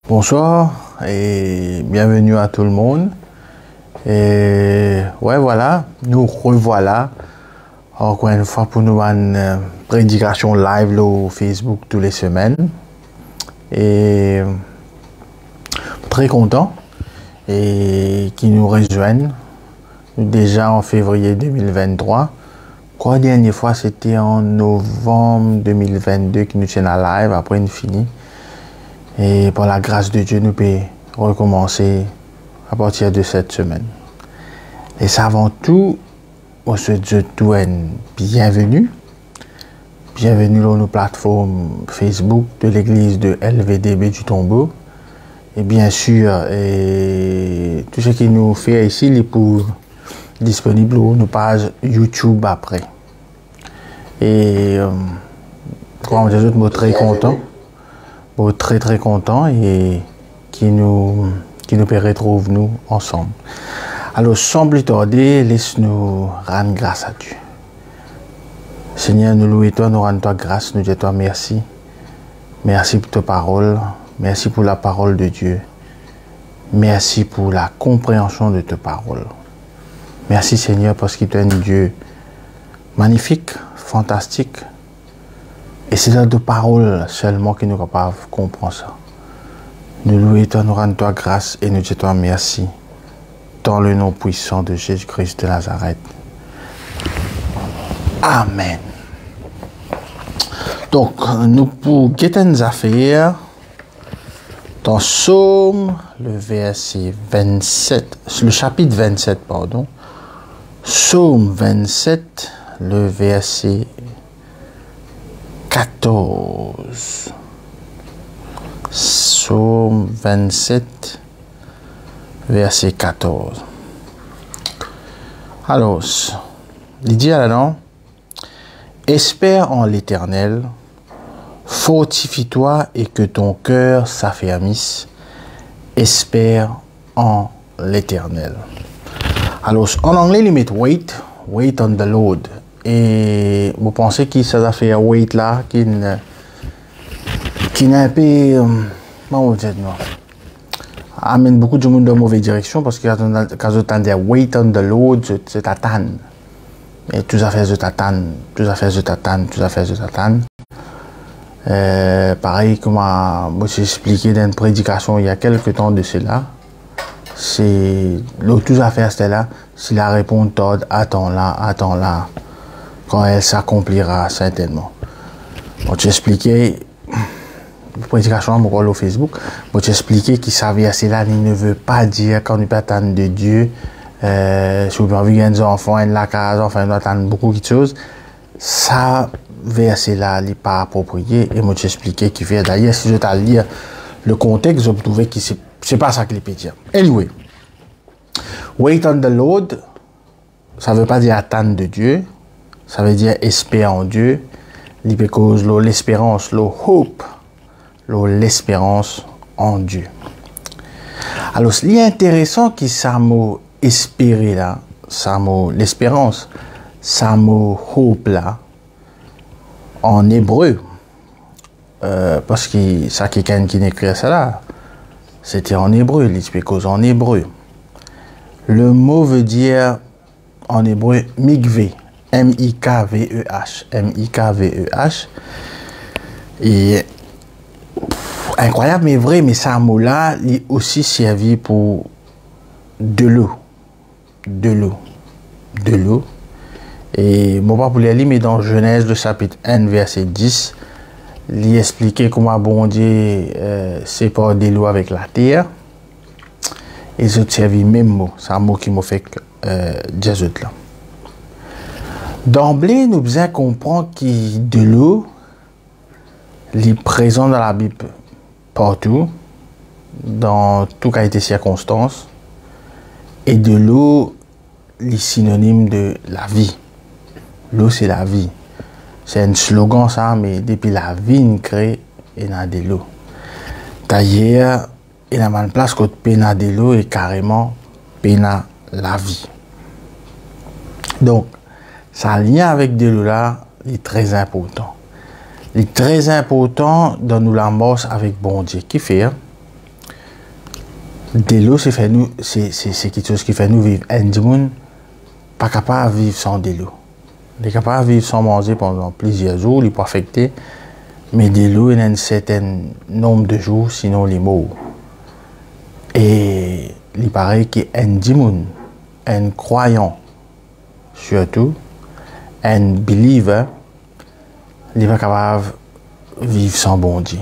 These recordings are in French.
Bonsoir et bienvenue à tout le monde. Et ouais, voilà, nous revoilà encore une fois pour nous une prédication live au Facebook toutes les semaines. Et très content et qui nous rejoignent déjà en février 2023. La dernière fois, c'était en novembre 2022 que nous tiennent à live après une finie. Et par la grâce de Dieu, nous pouvons recommencer à partir de cette semaine. Et avant tout, on se dit tout bienvenue. Bienvenue dans nos plateformes Facebook de l'église de LVDB du Tombeau. Et bien sûr, tout ce qui nous fait ici, il est pour disponible sur nos pages YouTube après. Et comme je suis très content. Très content et qui nous retrouve nous ensemble. Alors sans plus tarder, laisse-nous rendre grâce à Dieu. Seigneur, nous louons toi, nous rendons toi grâce, nous disons toi merci. Merci pour ta parole, merci pour la parole de Dieu. Merci pour la compréhension de ta parole. Merci Seigneur parce que tu es un Dieu magnifique, fantastique. Et c'est dans de paroles seulement que nous sommes capables de comprendre ça. Nous louons toi, nous rendons toi grâce et nous disons toi merci. Dans le nom puissant de Jésus-Christ de Nazareth. Amen. Donc, nous pour guetter nos affaires, dans Psaume, le verset 27, le chapitre 27, pardon. Psaume 27, le verset 14. Psaume 27, verset 14. Alors, il dit là-dedans, espère en l'Éternel, fortifie-toi et que ton cœur s'affermisse. Espère en l'Éternel. Alors, en anglais, il met wait on the Lord. Et vous pensez que ça a fait wait là, qui n'est un peu, comment vous dites, amène beaucoup de monde dans la mauvaise direction parce que quand vous entendez wait on the Lord, je t'attends. Et tout à fait, je t'attends. Pareil, comme j'ai expliqué dans une prédication il y a quelques temps de cela, c'est l'autre affaire, c'était là, si la réponse tarde, attends-la. Quand elle s'accomplira certainement. Bon, tu expliquais, prédication mon rôle au Facebook, bon, tu expliquais qu'il savait assez là, il ne veut pas dire qu'on ne peut attendre de Dieu, si vous avez des enfants, la case, enfin, on attend beaucoup de choses. Ça, verset là, il n'est pas approprié, et moi, tu expliquais qu'il fait, d'ailleurs, si je t'ai lire le contexte, je trouvais que c'est pas ça qu'il peut dire. Anyway, wait on the Lord, ça ne veut pas dire attendre de Dieu. Ça veut dire espérer en Dieu, l'espérance, le hope, l'espérance en Dieu. Alors, ce qui est intéressant, qui ça mot espérer là, ça mot l'espérance, ça mot hope là, en hébreu, parce que ça quelqu'un qui écrit ça là, c'était en hébreu, l'espérance en hébreu. Le mot veut dire en hébreu mikveh. M-I-K-V-E-H. Et incroyable, mais vrai, mais ça mot-là, il est aussi servi pour de l'eau. Et moi, pas pour les lire, mais dans Genèse, le chapitre 1, verset 10, il expliquait comment bon Dieu sépare de l'eau avec la terre. Et je servi même mot. C'est un mot qui m'a fait Jésus là. D'emblée, nous devons comprendre que de l'eau est présent dans la Bible partout, dans toute qualité de circonstances, et de l'eau est synonyme de la vie. L'eau, c'est la vie. C'est un slogan, ça, mais depuis la vie, nous crée, il y a de l'eau. D'ailleurs, il y a une place que pena de l'eau et carrément pena la vie. Donc, ça lien avec de l'eau là est très important. Il est très important dans nous l'amorce avec bon Dieu. Qui fait? De l'eau, c'est quelque chose qui fait nous vivre. Un monde pas capable de vivre sans de l'eau. Il est capable de vivre sans manger pendant plusieurs jours, il n'est pas affecté. Mais de l'eau, il y a un certain nombre de jours, sinon il est mort. Et il paraît qu'un monde, un croyant, surtout, un believer, il n'est pas capable de vivre sans bon Dieu.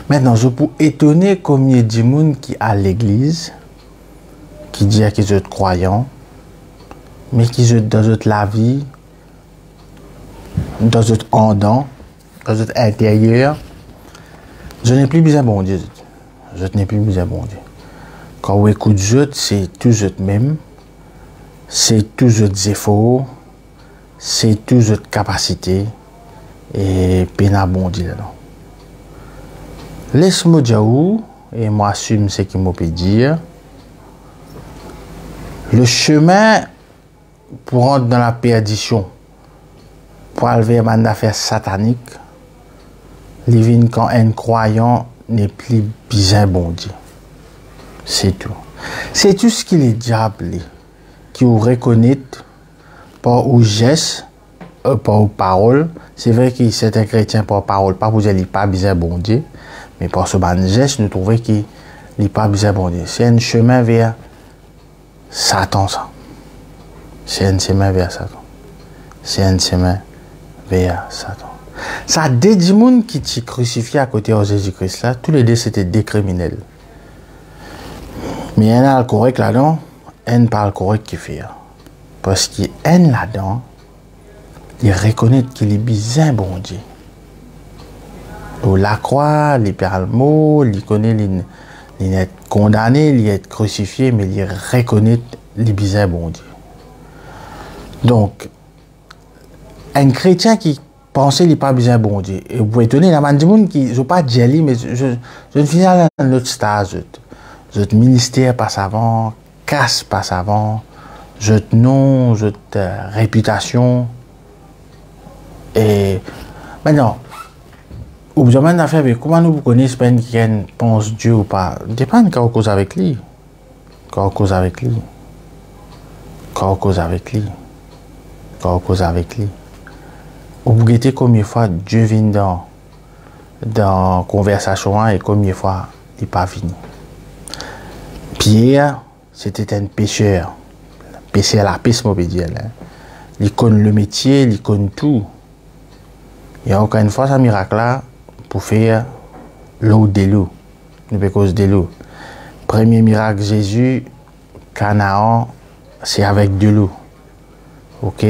Maintenant, je peux étonner combien de monde qui à l'église, qui dit qu'ils sont croyants, mais qui sont dans notre la vie, dans notre endant, dans notre intérieur. Je n'ai plus besoin de bon Dieu. Je n'ai plus besoin de bon Dieu. Quand on écoute je, c'est tout je même, c'est tout je efforts, c'est tout je capacité, et peine bon Dieu là. Laisse-moi dire où, et moi assume ce qu'il m'a pu dire. Le chemin pour rentrer dans la perdition, pour aller vers une affaire satanique, il vient quand un croyant n'est plus besoin bon Dieu. C'est tout. C'est tout ce qu'il est diable qui vous reconnaît par aux gestes, par aux paroles. C'est vrai que c'est un chrétien par parole, pas pour dire qu'il n'a pas besoin bon Dieu. Mais par ce geste, nous trouvons qu'il n'est pas besoin de bon Dieu. C'est un chemin vers Satan, ça. C'est un chemin vers Satan. C'est un chemin vers Satan. Ça, des gens qui t'ont crucifié à côté de Jésus-Christ, là, tous les deux, c'était des criminels. Mais il y a le correct là-dedans, il n'y a pas le correct qui fait. Parce qu'il y a là-dedans, il reconnaît qu'il est besoin de bon Dieu. Il la croix, il perd le mot, il connaît, il est condamné, il est crucifié, mais il reconnaît les bizarres bon Dieu. Donc, un chrétien qui pensait qu'il n'est pas besoin bon Dieu, et vous pouvez étonner, il y a des gens qui, je ne veux pas dire, mais je finis à un autre stage. Votre ministère passe avant, casse passe avant, votre nom, votre réputation. Et maintenant, ou besoin d'affaire, mais comment nous connaissons pas quelqu'un pense Dieu ou pas? Dépend quand on cause avec lui. Quand on cause avec lui. Quand on cause avec lui. Quand on cause avec lui. Ou vous guettez combien de fois Dieu vient dans conversation et combien de fois il n'est pas venu. Pierre, c'était un pêcheur. Pêcheur à la pêche, on peut dire. Il connaît le métier, il connaît tout. Et encore une fois, ce miracle-là, pour faire l'eau de l'eau. Nous cause de l'eau. Premier miracle Jésus, Canaan, c'est avec de l'eau. Ok?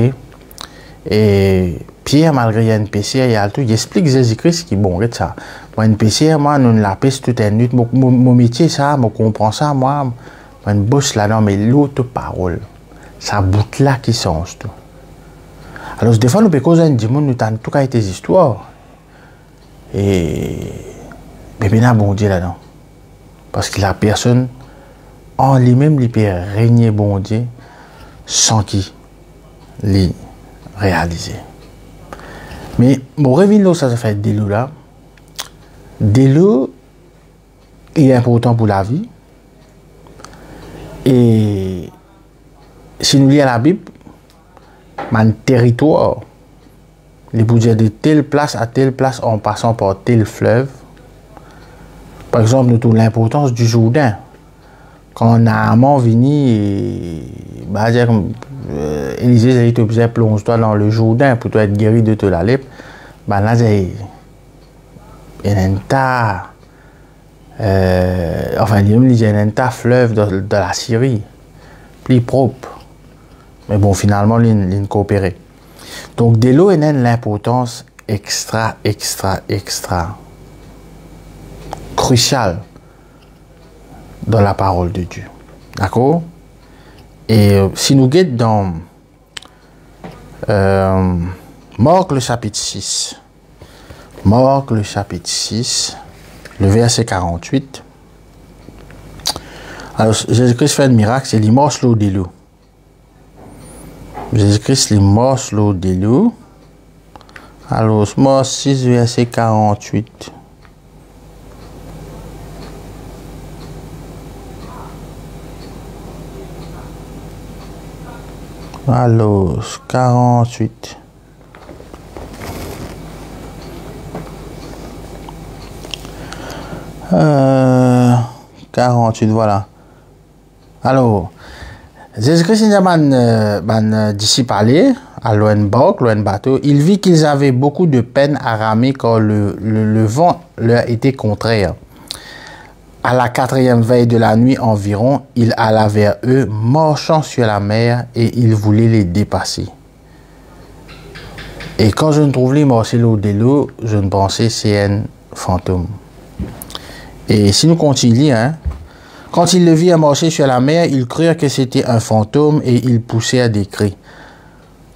Et Pierre, malgré un péché, il y a tout. Il explique Jésus-Christ qui est bon, ça. Moi, un péché, moi, nous la pêche toute une nuit. Mon métier, ça, je comprends ça, moi. Je bosse là-dedans, mais l'autre parole, ça bout là qui change tout. Alors, des fois, nous pouvons causer un démon, nous avons tout cas tes histoires. Et mais bien bon Dieu là-dedans. Parce que la personne en lui-même il peut régner bon Dieu sans qu'il l'ait réalisé. Mais mon revenu ça fait de l'eau là. De l'eau est important pour la vie. Et si nous lisons la Bible, un territoire, les budgets de telle place à telle place en passant par tel fleuve. Par exemple, nous trouvons l'importance du Jourdain. Quand Naaman venu, bah, Élisée a dit obligé plonge-toi dans le Jourdain pour être guéri de toute la lèpre. Bah, là, il y a un tas, enfin, il y a un tas fleuve de la Syrie, plus propre. Mais bon, finalement, il coopéré. Donc, de l'eau, il y a l'importance extra cruciale dans la parole de Dieu. D'accord? Et si nous guettons dans Marc le chapitre 6, Marc le chapitre 6, le verset 48. Alors, Jésus-Christ fait un miracle, c'est l'immense l'eau de l'eau. Jésus-Christ l'immense l'eau de l'eau. Alors, Marc 6, verset 48. Alors, 48. Euh, 48, voilà. Alors, Jésus-Christ est un disciple allé à loin bateau. Il vit qu'ils avaient beaucoup de peine à ramer car le vent leur était contraire. À la 4e veille de la nuit environ, il alla vers eux, marchant sur la mer, et il voulait les dépasser. Et quand je ne trouve les marcher l'eau de l'eau, je ne pensais c'est un fantôme. Et si nous continuons, hein, quand ils le virent marcher sur la mer, ils crurent que c'était un fantôme et ils poussèrent des cris.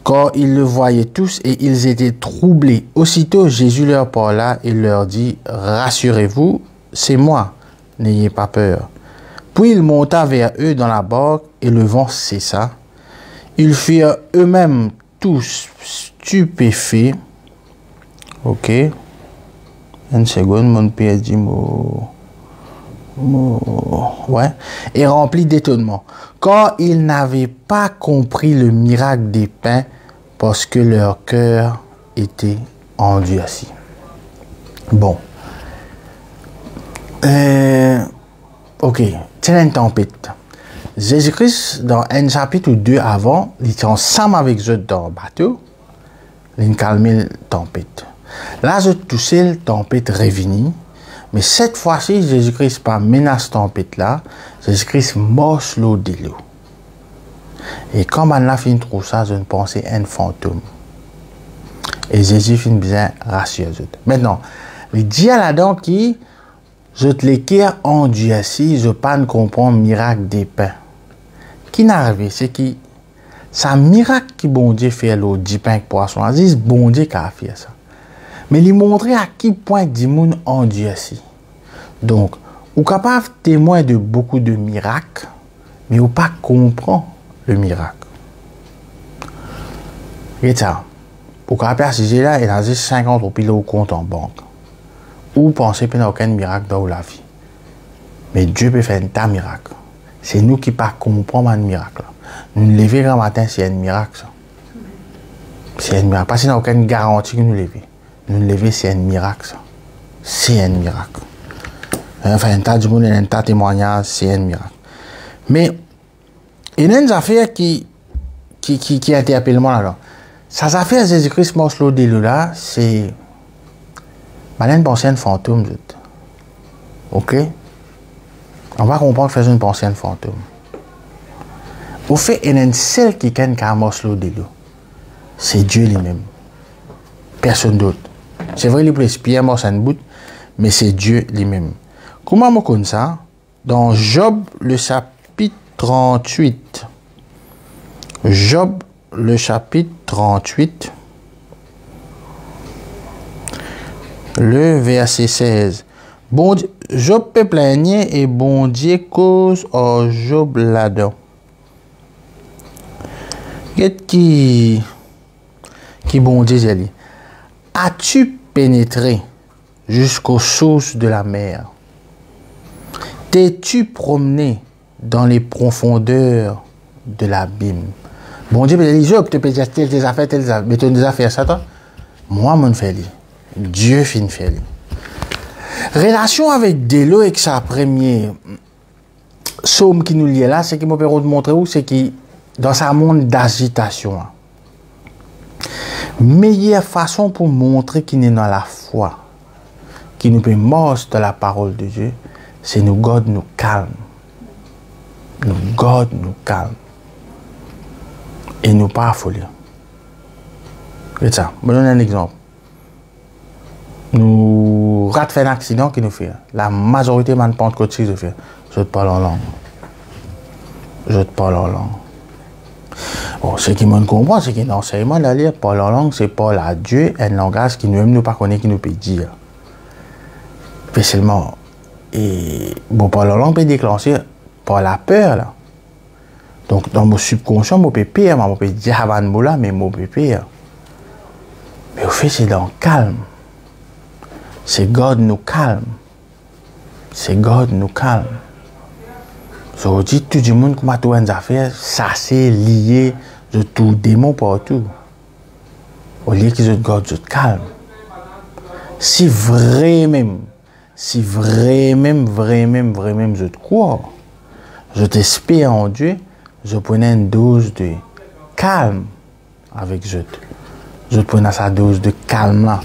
Car ils le voyaient tous et ils étaient troublés. Aussitôt, Jésus leur parla et leur dit, « Rassurez-vous, c'est moi, n'ayez pas peur. » Puis il monta vers eux dans la barque et le vent cessa. Ils furent eux-mêmes tous stupéfaits. Ok. Une seconde, mon père dit ouais, et remplis d'étonnement, car ils n'avaient pas compris le miracle des pains parce que leur cœur était endurci. Bon. Ok, c'est une tempête. Jésus-Christ, dans un chapitre ou deux avant, il était ensemble avec eux dans le bateau, il a calmé la tempête. Là, je toussais la tempête revenue. Mais cette fois-ci, Jésus-Christ pas menace tempête là, Jésus-Christ marche l'eau de l'eau. Et quand on a fini de trouver ça, je ne pensais un fantôme. Et Jésus finit bien rassuré. Maintenant, il dit là-dedans qui, je te l'équerre endurci, je pas ne comprends miracle des pains. Qui n'est arrivé, c'est qui, c'est un miracle qui bon Dieu fait l'eau, 10 pains de poisson. C'est bon Dieu qui a fait ça. Mais il montrait à quel point du monde endurci. Donc, vous êtes capable de témoin de beaucoup de miracles, mais vous pas comprendre le miracle. Et ça, pour qu'on assister là, il a 50 au pilote au compte en banque. Ou pensez qu'il n'y a aucun miracle dans la vie. Mais Dieu peut faire un tas de miracles. C'est nous qui ne comprenons pas le miracle. Nous lever le matin, c'est un miracle. C'est un miracle. Parce qu'il n'y a aucune garantie que nous lever. Nous lever, c'est un miracle, ça. C'est un miracle. Enfin, un tas de monde, un tas de témoignages, c'est un miracle. Mais, il y a une affaire qui interpelle moi là. Ces affaires Jésus-Christ marche l'eau de l'eau là, c'est. Malin penser un fantôme. Ok? On va comprendre que c'est une pensée un fantôme. Au fait, il y a une seule qui marche l'eau de l'eau. C'est Dieu lui-même. Personne d'autre. C'est vrai, il peut expier moi un bout, mais c'est Dieu lui-même. Comment on connaît ça? Dans Job, le chapitre 38. Job, le chapitre 38. Le verset 16. Bon, Job peut plaigner et bon Dieu cause au Job là-dedans. Qu'est-ce qui bon Dieu j'ai dit? As-tu pénétré jusqu'aux sources de la mer? T'es-tu promené dans les profondeurs de l'abîme? Bon Dieu peut dire, Job, tu peux dire tes affaires, mais tu as des affaires, ça toi? Moi, mon fait Dieu fin fait. Relation avec Délo et que sa première somme qui nous lie là, c'est qui m'a permis de montrer où, c'est qui dans sa monde d'agitation. Meilleure façon pour montrer qu'il est dans la foi, qui nous peut marcher dans la parole de Dieu, c'est nous garder nous calme. Nous garder nous calme. Et nous pas affoler. C'est ça. Je vais donner un exemple. Nous ratons un accident qui nous fait. La majorité de la Pentecôte qui nous fait. Je te parle en langue. Je te parle en langue. Bon, ce qui me comprend, c'est que l'enseignement de la lire, parler en langue, c'est parler à Dieu, un langage qui nous-mêmes nous pas connaît, qui nous peut dire. Spécialement, et bon, parler en langue peut déclencher par la peur, là. Donc, dans mon subconscient, je peux pire, je peux dire avant de là, mais je peux pire. Mais au fait, c'est dans le calme. C'est God nous calme. C'est God nous calme. Je dis tout le monde qui m'a trouvé une affaire, ça c'est lié Je tout démon partout. Au lieu qu'ils gardent, je calme. Si vraiment, je te crois, je t'espère en Dieu, je prenais une dose de calme avec je. Je prenais sa dose de calme là,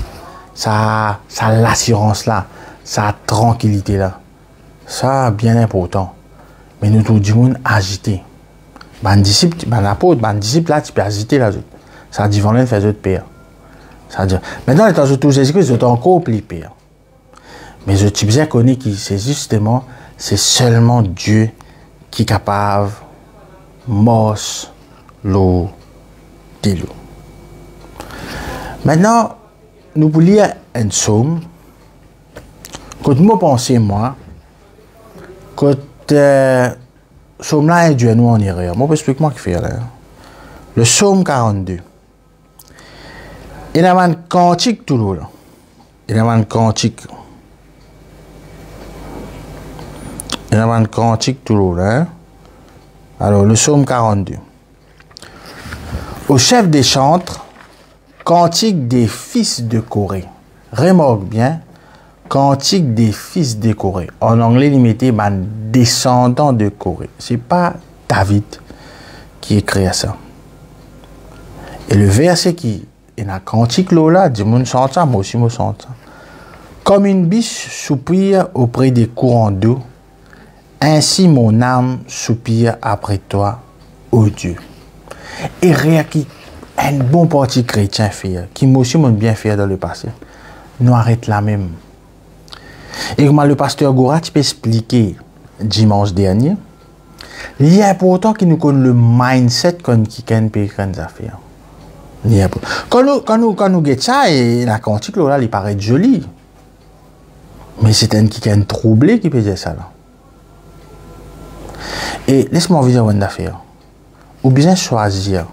sa l'assurance là, sa tranquillité là. Ça, bien important. Mais nous tout le monde agité. Ban disciple, ban apôtre, ban disciple là, tu peux agiter là. Ça dit, vendredi, fait de pire. Ça dit, maintenant, étant je touche Jésus-Christ, je suis encore plus pire. Mais je suis bien connu que c'est justement, c'est seulement Dieu qui est capable de mordre l'eau de l'eau. Maintenant, nous pouvons lire un psaume. Quand moi pensez, moi, quand psaume là est Dieu nous en erreur. Moi, explique-moi ce qu'il fait là. Le psaume 42. Il y a un cantique tout là. Il y a un cantique. Il y a un cantique tout là. Alors, le psaume 42. Au chef des chantres, cantique des fils de Corée. Remarque bien, cantique des fils de Corée. En anglais, il mettait descendant de Corée. C'est pas David qui écrit ça. Et le verset qui est dans le cantique là, dit mon chante ça, moi aussi je chante ça. Comme une biche soupire auprès des courants d'eau, ainsi mon âme soupire après toi, ô Dieu. Et rien qui un bon parti chrétien fait, qui moi aussi m'ont bien fait dans le passé, nous arrête la même. Et comme le pasteur Gora, tu peux expliquer dimanche dernier, il est important qu'il nous connaisse le mindset qui peut faire des affaires. Quand nous regardons ça, et la cantique là, il paraît joli. Mais c'est un qui est troublé qui peut dire ça là. Et laisse-moi vous dire une affaire. Ou bien choisir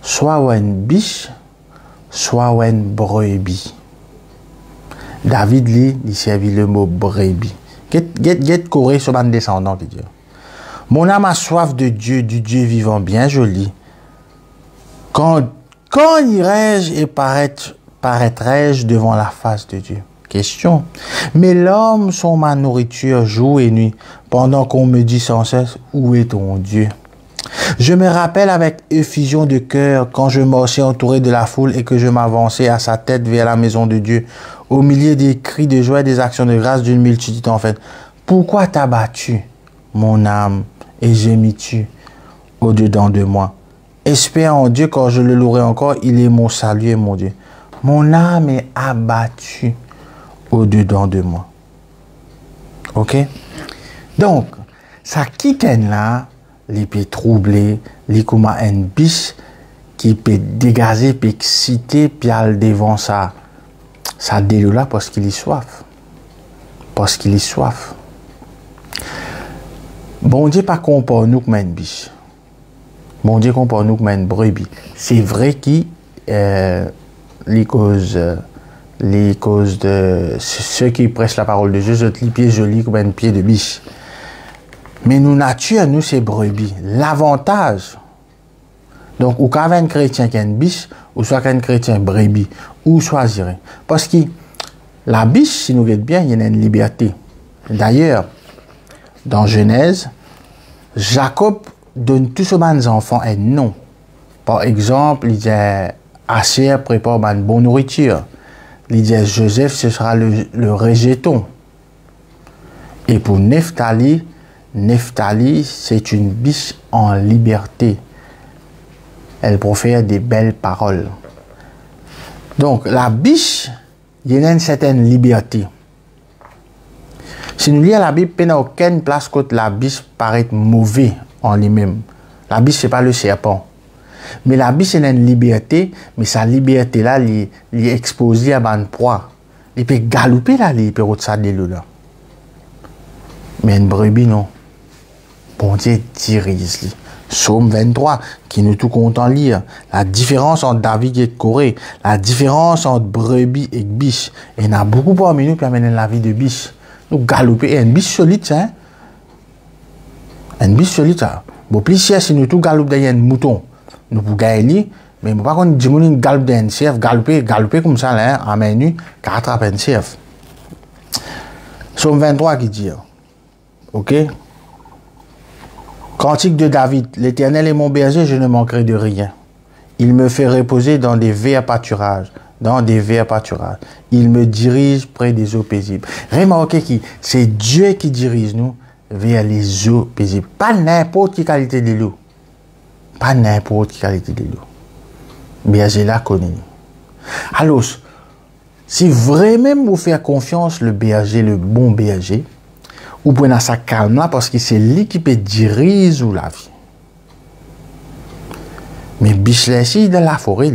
soit une biche, soit une brebis. David lui, il servit le mot brebis. Get coré sur un descendant qui dit. Mon âme a soif de Dieu, du Dieu vivant, bien joli. Quand irai-je et paraîtrai-je devant la face de Dieu? Question. Mes larmes sont ma nourriture jour et nuit, pendant qu'on me dit sans cesse, où est ton Dieu? Je me rappelle avec effusion de cœur quand je marchais entouré de la foule et que je m'avançais à sa tête vers la maison de Dieu, au milieu des cris de joie et des actions de grâce d'une multitude en fait. Pourquoi t'as battu, mon âme, et gémis-tu au-dedans de moi? Espère en Dieu quand je le louerai encore, il est mon salut et mon Dieu. Mon âme est abattue au-dedans de moi. Ok? Donc, ça qui est là, il peut troubler, il comme une biche qui peut dégager, peut exciter, puis aller devant ça délo là parce qu'il est soif. Parce qu'il est soif. Bon Dieu pas compare nous comme une biche. Bon Dieu compare nous comme une brebis. C'est vrai qu'il les causes de ceux qui prêchent la parole de Dieu, je te les pieds jolis comme un pied de biche. Mais nous, nature, nous, c'est brebis. L'avantage, donc, ou qu'avec un chrétien qui est une biche, ou soit qu'un chrétien brebis, ou choisirez. Parce que la biche, si nous regardons bien, il y a une liberté. D'ailleurs, dans Genèse, Jacob donne tous aux enfants un nom. Par exemple, il dit Asher prépare une bonne nourriture. Il dit Joseph, ce sera le rejeton. Et pour Nephtali, c'est une biche en liberté. Elle profère des belles paroles. Donc, la biche, il y a une certaine liberté. Si nous lisons la Bible, il n'y a aucune place où la biche paraît mauvais en lui-même. La biche, ce n'est pas le serpent. Mais la biche, elle a une liberté, mais sa liberté-là, elle est exposée à une proie. Il peut galoper là, il peut retirer de l'eau là. Mais une brebis, non. Bon Dieu dirige. Psaume 23, qui nous tout content lire. La différence entre David et Corée. La différence entre brebis et biche. Et il y en a beaucoup parmi nous qui amènent la vie de biche. Nous galoper. Et une biche solide, hein? Une biche solide, ça. Bon, plus cher, si nous tout galopons derrière un mouton. nous pour gagner, mais par contre, dis-moi une galop d'un chef, galoper comme ça, là, en main nue, qu'à attraper un chef. Somme 23 qui dit, ok? Cantique de David, l'Éternel est mon berger, je ne manquerai de rien. Il me fait reposer dans des verts pâturages. Il me dirige près des eaux paisibles. Remarquez qui, c'est Dieu qui dirige nous vers les eaux paisibles. Pas n'importe quelle qualité de l'eau. Pas n'importe quelle qualité de l'eau. Berger là connaît. Alors, si vraiment vous faites confiance le berger, le bon berger, vous prenez ça calme là parce que c'est lui qui peut diriger la vie. Mais biche là ici dans la forêt,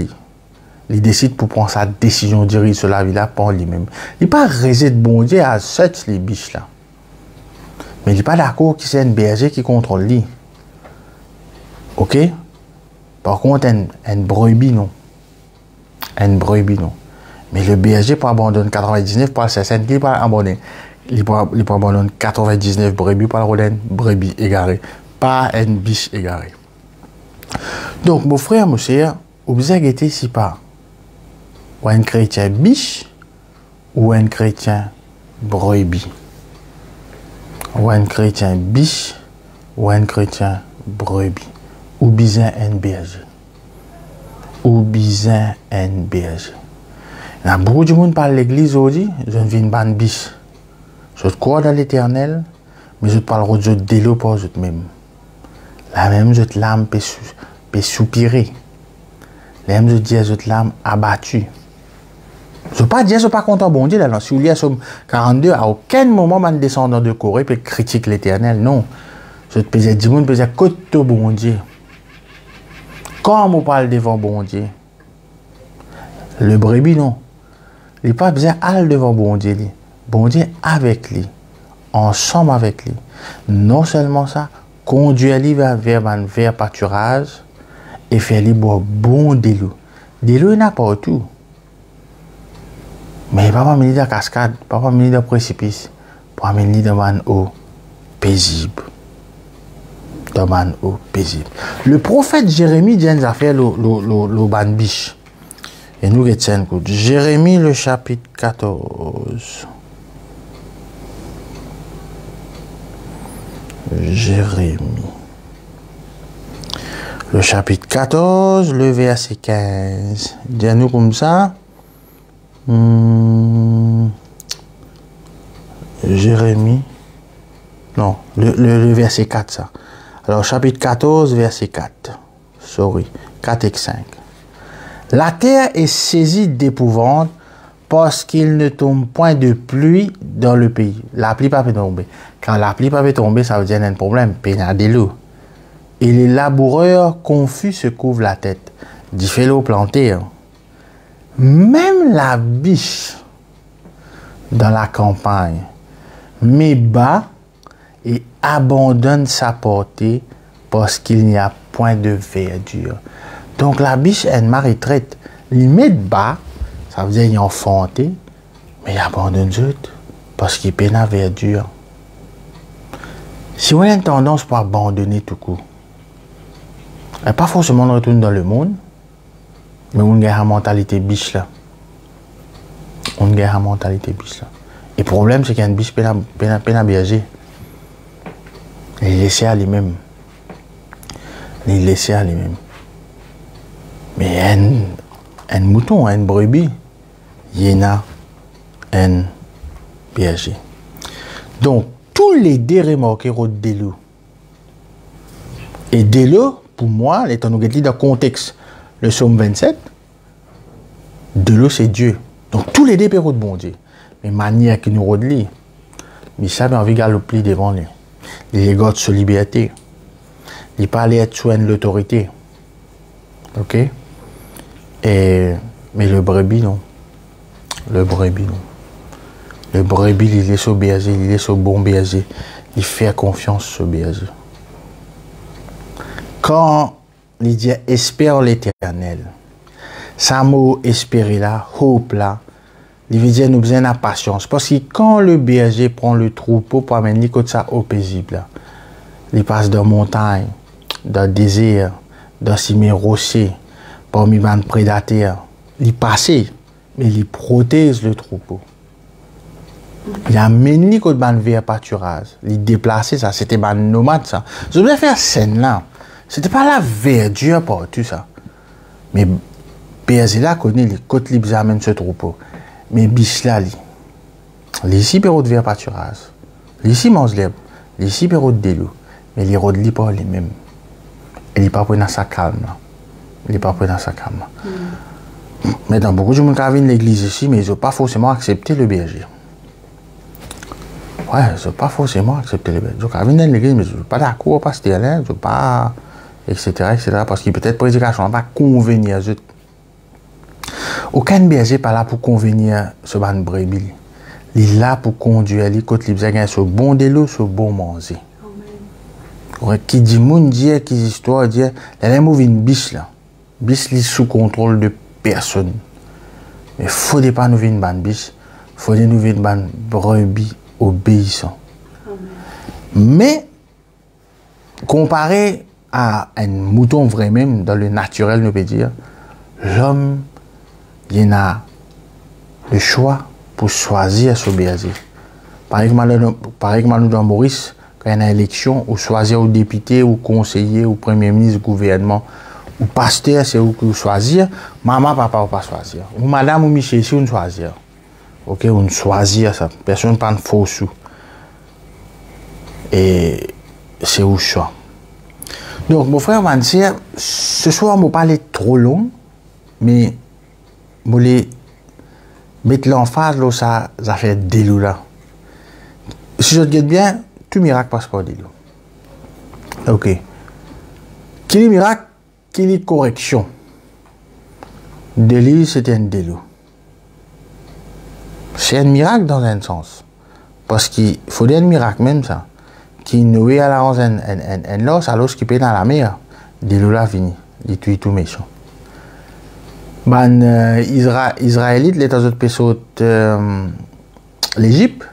il décide pour prendre sa décision de diriger sur la vie là par lui-même. Il n'est pas réservé de bon Dieu à sept les biches là. Mais il n'est pas d'accord que c'est un berger qui contrôle lui. Ok? Par contre, un brebis non. Un brebis non. Mais le berger peut abandonner 99 pour c'est qui peut abandonner. Il peut abandonner 99 brebis pour le brebis égaré. Pas une biche égarée. Donc, mon frère, mon cher, vous avez été si pas ou un chrétien biche ou un chrétien brebis. Ou un chrétien biche ou un chrétien brebis. Ou bien un berger. Ou bien un berger. Il y a beaucoup de monde parle de l'église aujourd'hui, je ne vis une biche. Je crois dans l'éternel, mais je parle de délo pour eux-mêmes. La même l'âme peut soupirer. La même l'âme abattue. Je ne veux pas dire que je ne suis pas content bon Dieu. Là, si vous lisez Somme 42, à aucun moment, un descendant de Corée peut critiquer l'éternel. Non. Je peux dire, dis-moi, je peux dire, côté bon Dieu. Quand on parle devant bon Dieu, le brebis, non. Il n'est pas besoin d'aller devant bon Dieu. Bon Dieu avec lui, ensemble avec lui. Non seulement ça, conduire-lui vers pâturage et faire-lui boire bon de l'eau. De l'eau, il n'y a pas tout. Mais il ne va pas mener dans la cascade, il ne va pas mener dans le précipice, il va mener dans une eau paisible. Dans une eau paisible. Le prophète Jérémie dit une affaire le ban biche. Et nous retiens écoute. Jérémie le chapitre 14. Jérémie. Le chapitre 14, le verset 15. Dis-nous comme ça. Jérémie. Non, le verset 4, ça. Alors, chapitre 14, verset 4. Sorry, 4 et 5. La terre est saisie d'épouvante parce qu'il ne tombe point de pluie dans le pays. La pluie pas peut tomber. Quand la pluie pas peut tomber, ça veut dire qu'il y a un problème. Il y a de l'eau. Et les laboureurs confus se couvrent la tête. Du fait l'eau plantée. Hein. Même la biche dans la campagne met bas et abandonne sa portée parce qu'il n'y a point de verdure. Donc la biche est une retraite. Il met bas, ça veut dire qu'il est enfanté, mais il abandonne tout parce qu'il peine à verdure. Si on a une tendance pour abandonner tout coup, et pas forcément de retourner dans le monde, mais on a une mentalité biche là. On a une mentalité biche là. Et le problème, c'est qu'il y a une biche peine à berger. Il est laissé à lui-même. Il est laissé à lui-même. Mais un mouton, un brebis, il y en a un berger. Donc, tous les deux remarqués de l'eau. Et de l'eau, pour moi, étant donné dans le contexte, le psaume 27, de l'eau, c'est Dieu. Donc, tous les deux peuvent de bon Dieu. Mais manière qui nous relie, mais ça, on regarde le pli devant lui. Il garde sa liberté. Il parle être sous l'autorité. Ok? Mais le brebis, non. Le brebis, non. Le brebis, il est sur berger, il est sur bon berger. Il fait confiance au berger. Quand il dit espère l'éternel, ça mot espérer là, hope là, il veut dire nous besoin de patience. Parce que quand le berger prend le troupeau pour amener ça au paisible, là, il passe dans la montagne, dans le désert, dans ces rochers, parmi les prédateurs, il passe, mais il protège le troupeau. Il amène les côtes de vers pâturage, il déplace ça, c'était des nomades ça. Je voulais faire scène là. C'était pas la verdure pour tout ça. Mais berger là connaît les côtes libres amènent ce troupeau. Mais biche là, ici période vers pâturage. Ici mange l'herbe, ici période de l'eau. Mais les rods li pas les mêmes. Il n'est pas pris dans sa calme là. Il n'est pas pris dans sa calme là. Mais dans beaucoup de gens qui viennent à l'église ici, mais ils n'ont pas forcément accepté le berger. Ouais, ils n'ont pas forcément accepté le berger. Ils viennent dans l'église, mais ils ne sont pas d'accord, pasteur, ils ne sont pas, etc., parce que peut-être prédication n'a pas convenir à eux. Aucun berger n'est pas là pour convenir ce ban brebis. Il est là pour conduire, les côtes libres, ce bon délo, ce bon manger. Qui dit moun dit, qui histoire dit, il y a une biche là. Biche est sous contrôle de personne. Mais il ne faut pas nous venir une biche, il faut nous venir une brebis obéissant. Mais, comparé à un mouton vrai même, dans le naturel, nous peut dire, l'homme, il a le choix pour choisir ce berger. Par exemple, dans Maurice, quand il y a une élection, ou choisir ou député, ou conseiller, ou premier ministre, gouvernement, ou pasteur, c'est où vous choisir. Maman, papa, ou pas choisir. Ou madame ou monsieur, si vous choisir. Ok, on choisir ça. Personne ne prend faux sous. Et c'est où choix. Donc, mon frère Mansier, ce soir, je ne vais pas aller trop long, mais je vais mettre l'emphase là, ça fait des loups là. Si je regarde bien, tout miracle passe par des loups. Ok. Quel est miracle? Quelle est correction? Délit, c'est un délit. C'est un miracle dans un sens. Parce qu'il faut un miracle même ça. Qui nous est à la un los, alors qui peut dans la mer. Délit là fini. Il tue tout méchant. Israélites, les autres pays l'Égypte,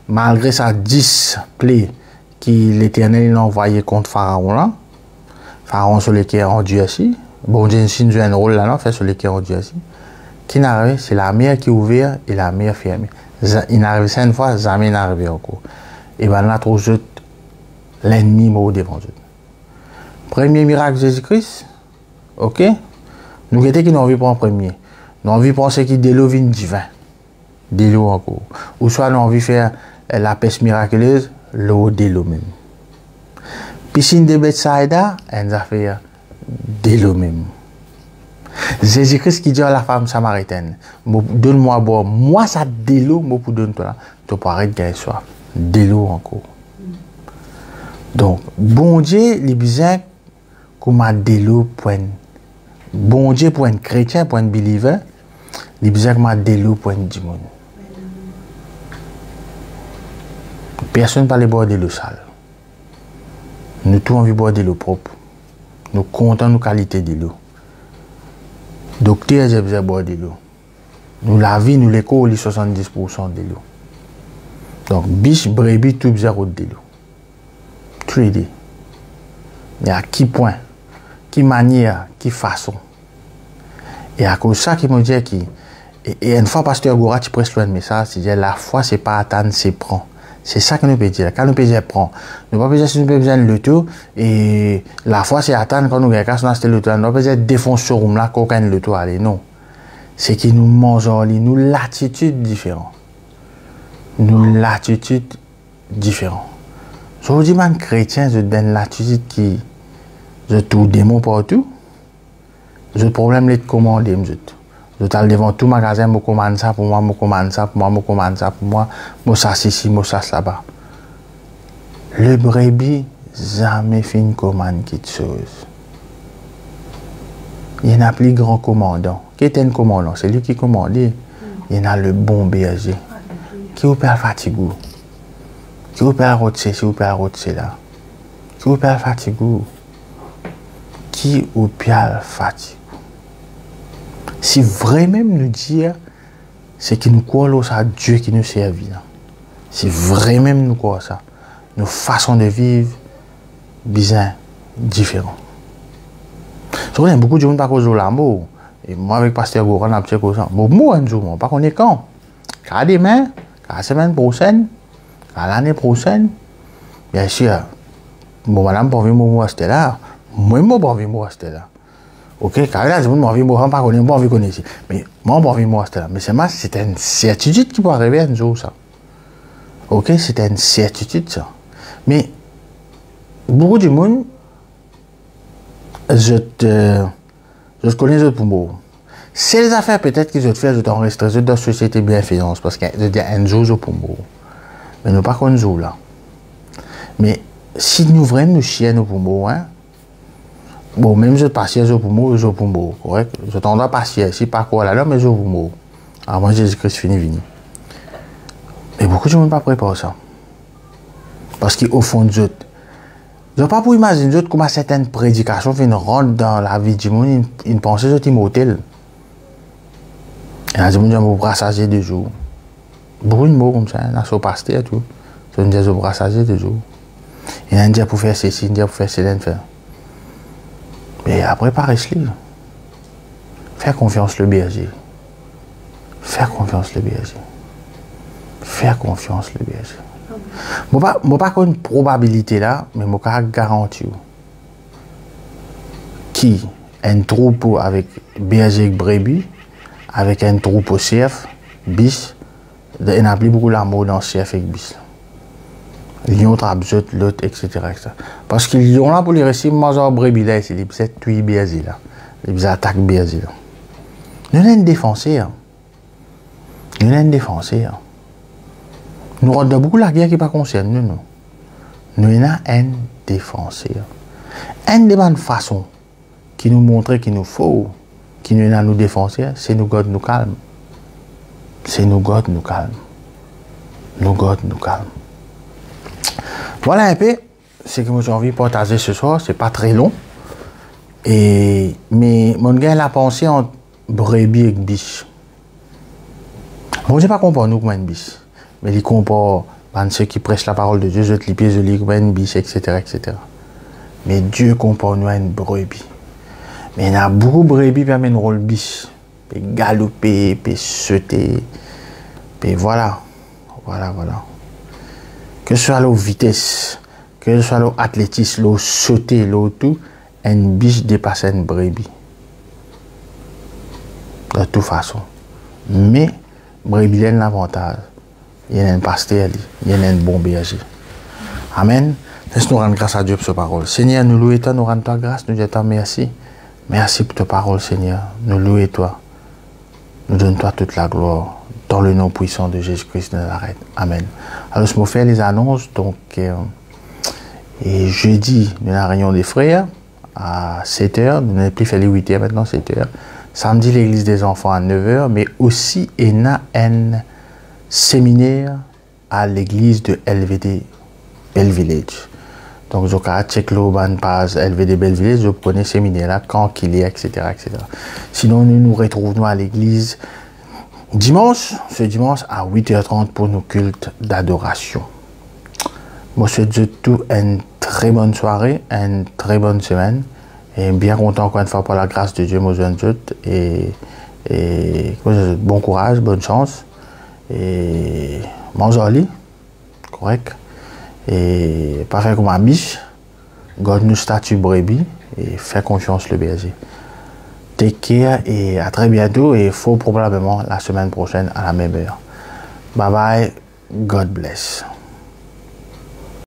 malgré sa 10 plaies que l'Éternel a envoyé contre Pharaon là, Pharaon sur lequel est rendu assis. Bon Dieu joue un rôle là, fait sur lequel est rendu assis. Qui n'arrive, c'est la mer qui est ouverte et la mer fermée. Il n'arrive 5 fois, jamais n'arrive encore. Et bien là, trop l'ennemi mort devant eux. Premier miracle de Jésus-Christ, ok? Nous qui n'avons envie pour en premier. Nous avons envie de penser qu'il y a des lots divins. Des lots encore. Ou soit nous avons envie de faire la pêche miraculeuse, l'eau des lots même. Piscine de Bethsaïda, on a fait des lots même. Jésus-Christ qui dit à la femme samaritaine, donne-moi à boire, moi ça des lots, moi pour donner toi, tu peux arrêter de gagner soif. Des lots encore. Donc, bon Dieu, il besoin qu'on a des lots pour un bon Dieu, pour un chrétien, pour un believer, il besoin qu'on a des lots pour un démon. Personne ne parle boire de l'eau sale. Nous tous envie de boire de l'eau propre. Nous comptons nos qualités de l'eau. Docteur, j'ai besoin de boire de l'eau. Nous la vie, nous l'école, les 70% de l'eau. Donc, biche, brebis, tout besoin de l'eau. Tout les. Mais à qui point, qui manière, qui façon. Et à cause de ça, qui me dit qui. Et une fois, pasteur Goura, tu presses le message, c'est dire la foi, c'est pas attendre, c'est prendre. C'est ça que nous pouvons dire. Quand nous pouvons dire prendre, nous ne pouvons pas dire si nous pouvons dire le tout. Et la foi, c'est attendre quand nous regardons quand c'est le tout. Nous ne pouvons pas dire défoncer ce room là, quand le tout aller. Non. C'est que nous mangeons, nous l'attitude différente. Nous l'attitude différente. Je vous dis, man, chrétien, je donne l'attitude qui. Je tout démon partout. Je problème les commander, je t'ai devant tout magasin, je commande ça pour moi, je commande ça pour moi, je commande ça pour moi, je ça ici, je ça là-bas. Le brebis, jamais fait une commande quelque chose. Il y en a plus grand commandant. Qui est un commandant? C'est lui qui commande. Il y en a le bon berger. Qui vous perd fatigue? Qui vous perd route, si vous perd route, c'est là. Qui vous perd fatigue? Qui vous perd fatigue? Si vraiment nous dire, c'est que nous croyons à Dieu qui nous servit. Si vraiment nous croyons ça, nos façons de vivre, bien différentes. Il y a beaucoup de gens qui ne parlent pas l'amour. Et moi, avec Pasteur Goran, on a dit ça. Moi, je ne sais pas qu'on est quand. Quand demain, quand la semaine prochaine, quand l'année prochaine, bien sûr, bon, madame, pour vivre moi, c'était là. Moi, pour vivre moi, c'était là. Ok, quand là, je ne vivre moi, pas qu'on est pas envie qu'on est ici. Mais moi, pour vivre moi, c'était là. Mais c'est une certitude qui peut arriver un jour, ça. Ok, c'est une certitude, ça. Mais, beaucoup de monde, je connais les autres pour moi. C'est les affaires peut-être que je te fais, je t'enregistre, je dois société bienfaisance, parce que je dis un jour pour moi. Mais nous pas qu'on joue là. Mais si nous vraiment nous chiens pour moi, hein, bon, même je passe pour moi, je pour moi, correct? Je t'en dois passer, si pas quoi là, mais je pour moi. Alors moi, Jésus-Christ fini. Mais beaucoup de gens ne sont pas prêts pour ça. Parce qu'au fond de eux, je ne sais pas pour imaginer comment certaines prédications viennent rentrer dans la vie du monde, une pensée de immortel. Il y a des gens qui ont brassagé de jour. Beaucoup de mots comme ça, il y a des pasteur et tout. Ils ont des brassagé de jour. Il y a des gens pour faire ceci, des gens pour faire cela. Mais après, préparer-le. Faire confiance le berger. Faire confiance le berger. Faire confiance le berger. Je ne pas une probabilité là, mais je peux garantir qui un troupeau avec berger et brebis, avec un troupeau chef, bis, il n'y a plus beaucoup d'amour dans chef et bis. Lion, trabzot, l'autre, etc., etc. Parce qu'ils ont là pour les récits, manger brebis là, c'est les petits tuis berger là, les petits attaques berger là. Nous sommes défenseurs. Nous sommes défenseurs. Nous rendons beaucoup la guerre qui pas concerne nous. Nous sommes un défenseur. Une des bonnes façons qui nous montre qu'il nous faut, qui nous nous défenseurs, c'est nous God nous calme. C'est nous God nous calme. Nous God nous calme. Voilà un peu ce que j'ai envie de partager ce soir. C'est pas très long. Mais mon gars a pensé en brebis et biche. Bon, je ne sais pas comprendre nous comme une biche. Mais il comprend ceux qui prêchent la parole de Dieu, je te lis, je lis comme une biche, etc., etc. Mais Dieu comprend nous une brebis. Mais il y a beaucoup de brebis qui amènent un rôle biche. Puis galoper, puis sauter. Puis voilà. Voilà. Que ce soit la vitesse, que ce soit l'athlétisme, le sauter, le tout, une biche dépasse une brebis. De toute façon. Mais, brebis a un avantage. Il y a un pasteur, il y a un bon berger. Amen. Laisse-nous rendre grâce à Dieu pour sa parole. Seigneur, nous louons toi, nous rendons toi grâce, nous disons merci. Merci pour ta parole, Seigneur. Nous louons toi. Nous donnons toi toute la gloire. Dans le nom puissant de Jésus-Christ de Nazareth. Amen. Alors, je me fais les annonces. Donc, et jeudi, nous avons la réunion des frères à 7h. Nous n'avons plus fait les 8h, maintenant 7h. Samedi, l'église des enfants à 9h. Mais aussi, il y a un séminaire à l'église de LVD Bell Village. Donc, je vais checker le page LVD Bell Village. Je connais ce séminaire là, quand qu'il est, etc., etc. Sinon, nous nous retrouvons à l'église ce dimanche à 8h30 pour nos cultes d'adoration. Moi, je souhaite tout une très bonne soirée, une très bonne semaine. Et bien content encore une fois pour la grâce de Dieu, moi je et bon courage, bonne chance. Et mange en lit, correct. Et pas faire comme un biche. God nous statue brebis et fait confiance le berger. Take care et à très bientôt et faut probablement la semaine prochaine à la même heure. Bye bye, God bless.